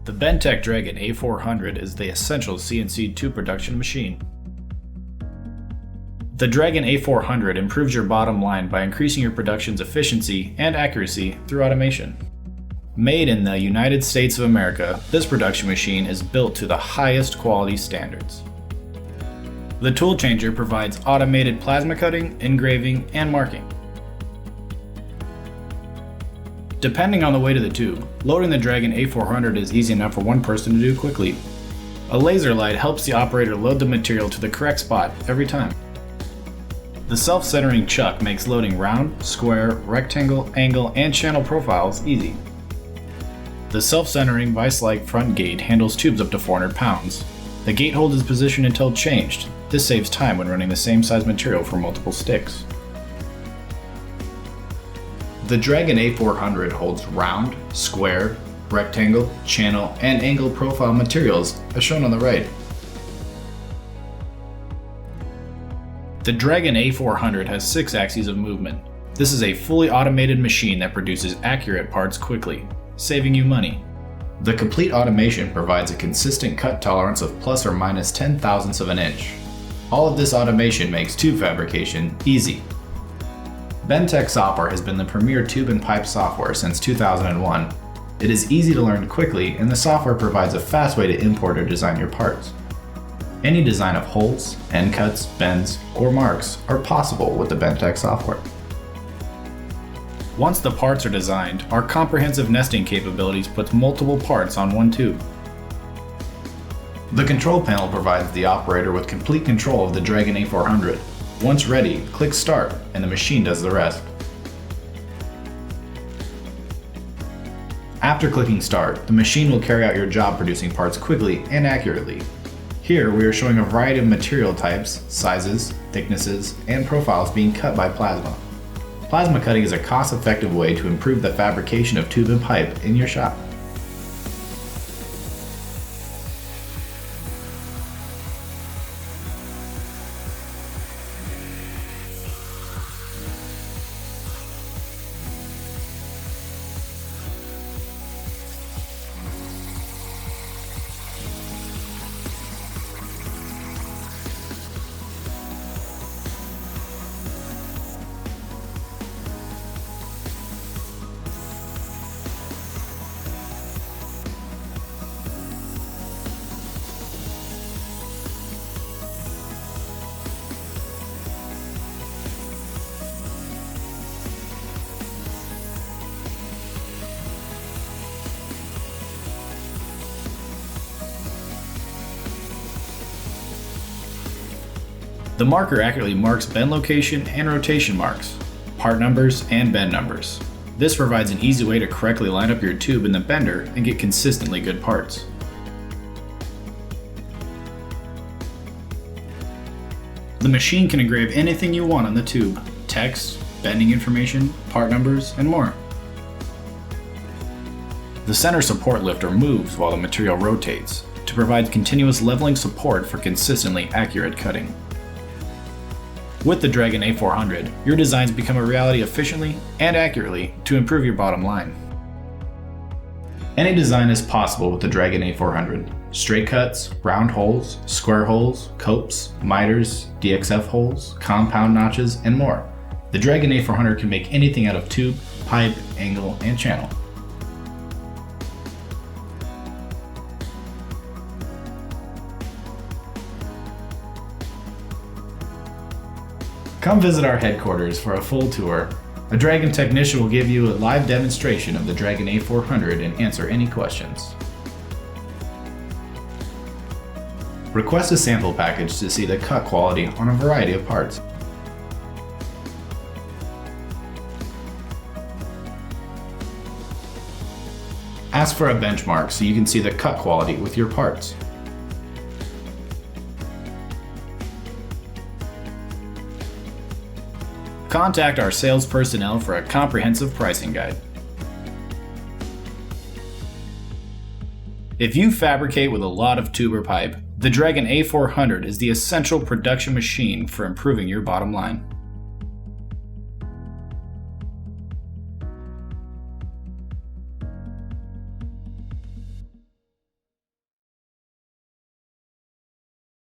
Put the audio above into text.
The Bentech Dragon A400 is the essential CNC tube production machine. The Dragon A400 improves your bottom line by increasing your production's efficiency and accuracy through automation. Made in the United States of America, this production machine is built to the highest quality standards. The tool changer provides automated plasma cutting, engraving, and marking. Depending on the weight of the tube, loading the Dragon A400 is easy enough for one person to do quickly. A laser light helps the operator load the material to the correct spot every time. The self-centering chuck makes loading round, square, rectangle, angle, and channel profiles easy. The self-centering vice-like front gate handles tubes up to 400 pounds. The gate holds its position until changed. This saves time when running the same size material for multiple sticks. The Dragon A400 holds round, square, rectangle, channel, and angle profile materials as shown on the right. The Dragon A400 has 6 axes of movement. This is a fully automated machine that produces accurate parts quickly, saving you money. The complete automation provides a consistent cut tolerance of plus or minus 10 thousandths of an inch. All of this automation makes tube fabrication easy. Bentech software has been the premier tube and pipe software since 2001. It is easy to learn quickly, and the software provides a fast way to import or design your parts. Any design of holes, end cuts, bends, or marks are possible with the Bentech software. Once the parts are designed, our comprehensive nesting capabilities puts multiple parts on one tube. The control panel provides the operator with complete control of the Dragon A400. Once ready, click Start, and the machine does the rest. After clicking Start, the machine will carry out your job producing parts quickly and accurately. Here we are showing a variety of material types, sizes, thicknesses, and profiles being cut by plasma. Plasma cutting is a cost-effective way to improve the fabrication of tube and pipe in your shop. The marker accurately marks bend location and rotation marks, part numbers, and bend numbers. This provides an easy way to correctly line up your tube in the bender and get consistently good parts. The machine can engrave anything you want on the tube: text, bending information, part numbers, and more. The center support lifter moves while the material rotates to provide continuous leveling support for consistently accurate cutting. With the Dragon A400, your designs become a reality efficiently and accurately to improve your bottom line. Any design is possible with the Dragon A400. Straight cuts, round holes, square holes, copes, miters, DXF holes, compound notches, and more. The Dragon A400 can make anything out of tube, pipe, angle, and channel. Come visit our headquarters for a full tour. A Dragon technician will give you a live demonstration of the Dragon A400 and answer any questions. Request a sample package to see the cut quality on a variety of parts. Ask for a benchmark so you can see the cut quality with your parts. Contact our sales personnel for a comprehensive pricing guide. If you fabricate with a lot of tube or pipe, the Dragon A400 is the essential production machine for improving your bottom line.